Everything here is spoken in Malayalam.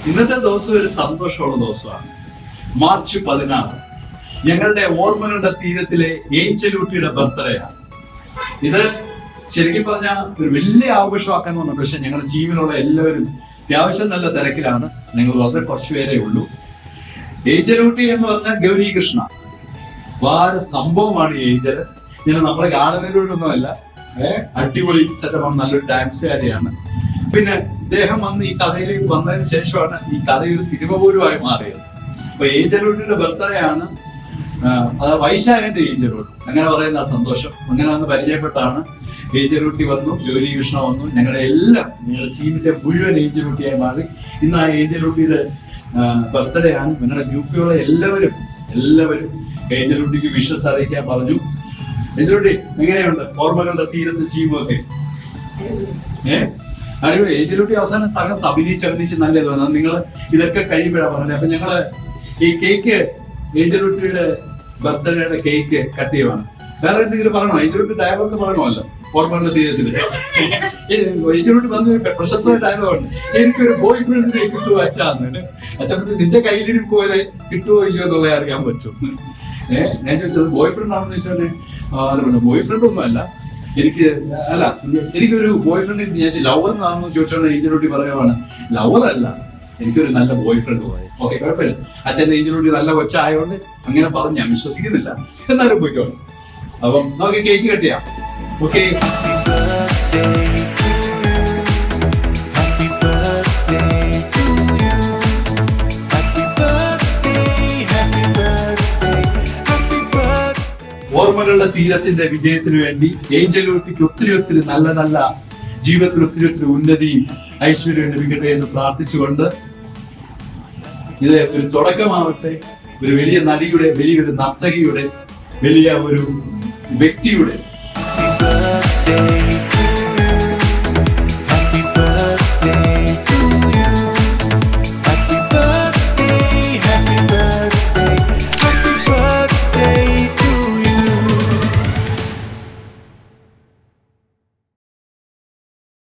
ഇന്നത്തെ ദിവസം ഒരു സന്തോഷമുള്ള ദിവസമാണ്. മാർച്ച് 16 ഞങ്ങളുടെ ഓർമ്മകളുടെ തീരത്തിലെ ഏഞ്ചലൂട്ടിയുടെ ബർത്ത്ഡേ ആണ്. ഇത് ശരിക്കും പറഞ്ഞാൽ ഒരു വലിയ ആഘോഷമാക്കാൻ തോന്നുന്നുണ്ട്. പക്ഷെ ഞങ്ങളുടെ ജീവനുള്ള എല്ലാവരും അത്യാവശ്യം നല്ല തിരക്കിലാണ്. ഞങ്ങൾ വളരെ കുറച്ചു പേരേ ഉള്ളൂ. ഏഞ്ചലൂട്ടി എന്ന് പറഞ്ഞാൽ ഗൗരി കൃഷ്ണ വളരെ സംഭവമാണ്. ഏഞ്ചൽ ഇങ്ങനെ നമ്മളെ കാണുന്നതിലൂടെയൊന്നുമല്ല, അടിപൊളി സെറ്റപ്പാണ്, നല്ലൊരു ഡാൻസുകാരിയാണ്. പിന്നെ ഇദ്ദേഹം വന്ന് ഈ കഥയിലേക്ക് വന്നതിന് ശേഷമാണ് ഈ കഥയൊരു സിനിമ പോലുമായി മാറിയത്. അപ്പൊ ഏഞ്ചലൂട്ടിയുടെ ബർത്ത്ഡേ ആണ്. അത് വൈശാഖന്റെ ഏഞ്ചലൂട്ടി അങ്ങനെ പറയുന്ന സന്തോഷം. അങ്ങനെ വന്ന് പരിചയപ്പെട്ടാണ് ഏഞ്ചലൂട്ടി വന്നു, ഗൗരി കൃഷ്ണ വന്നു, ഞങ്ങളുടെ ടീമിന്റെ മുഴുവൻ ഏഞ്ചലൂട്ടിയായി മാറി. ഇന്ന് ആ ഏഞ്ചലൂട്ടിയുടെ ബർത്ത്ഡേ ആണ്. ഞങ്ങളുടെ ഗ്രൂപ്പിലുള്ള എല്ലാവരും ഏഞ്ചലൂട്ടിക്ക് വിഷസ് അറിയിക്കാൻ പറഞ്ഞു. ഏഞ്ചലൂട്ടി എങ്ങനെയുണ്ട് ഓർമ്മകളുടെ തീരത്ത് ടീമൊക്കെ? അടിപൊളി. ഏഞ്ചലൂട്ടി അവസാനം തകർത്ത് അഭിനയിച്ച് നല്ല തോന്നുന്നു. നിങ്ങൾ ഇതൊക്കെ കഴിയുമ്പോഴാണ് പറഞ്ഞത്. അപ്പൊ ഞങ്ങള് ഈ കേക്ക് ഏഞ്ചലൂട്ടിയുടെ ബർത്ത്ഡേയുടെ കേക്ക് കട്ട് ചെയ്യുവാണ്. വേറെ എന്തെങ്കിലും പറയണോ? ഏഞ്ചലൂട്ടി ഡയലോഗ് പറയണമല്ലോ ഓർമ്മകളുടെ തീരത്തില്. ഏഞ്ചലൂട്ടി വന്ന് പ്രശസ്തമായ ഡയലോഗാണ്, എനിക്കൊരു ബോയ് ഫ്രണ്ടിനെ കിട്ടുമോ അച്ഛാന്ന്. അച്ഛൻ നിന്റെ കയ്യിലിരിപ്പ് പോലെ കിട്ടുമോ ഇല്ലയോ എന്നുള്ളത് അറിയാൻ പറ്റും. ഞാൻ ചോദിച്ചത് ബോയ് ഫ്രണ്ട് ആണെന്ന് ചോദിച്ചാൽ ബോയ് ഫ്രണ്ട് ഒന്നും അല്ല, എനിക്കൊരു ബോയ് ഫ്രണ്ട്. ഞാൻ ലവർ എന്നാണെന്ന് ചോദിച്ചോണ്ട് ഏഞ്ചലൂട്ടി പറയുവാണ്, ലവർ അല്ല, എനിക്കൊരു നല്ല ബോയ് ഫ്രണ്ട് പോയി. ഓക്കെ, കുഴപ്പമില്ല. അച്ഛൻ്റെ ഏഞ്ചലൂട്ടി നല്ല കൊച്ചായതുകൊണ്ട് അങ്ങനെ പറഞ്ഞ് ഞാൻ വിശ്വസിക്കുന്നില്ല, എന്നാലും പോയിക്കോളൂ. അപ്പം നമുക്ക് കേക്ക് കട്ട് ചെയ്യാം. ഓക്കെ. ഓർമ്മകളുടെ തീരത്തിന്റെ വിജയത്തിന് വേണ്ടി ഏഞ്ചലൂട്ടിക്ക് ഒത്തിരി നല്ല ജീവിതത്തിൽ ഒത്തിരി ഉന്നതിയും ഐശ്വര്യവും ലഭിക്കട്ടെ എന്ന് പ്രാർത്ഥിച്ചുകൊണ്ട് ഇത് ഒരു തുടക്കമാവട്ടെ. ഒരു വലിയ നടിയുടെ, വലിയൊരു നർത്തകിയുടെ, വലിയ ഒരു വ്യക്തിയുടെ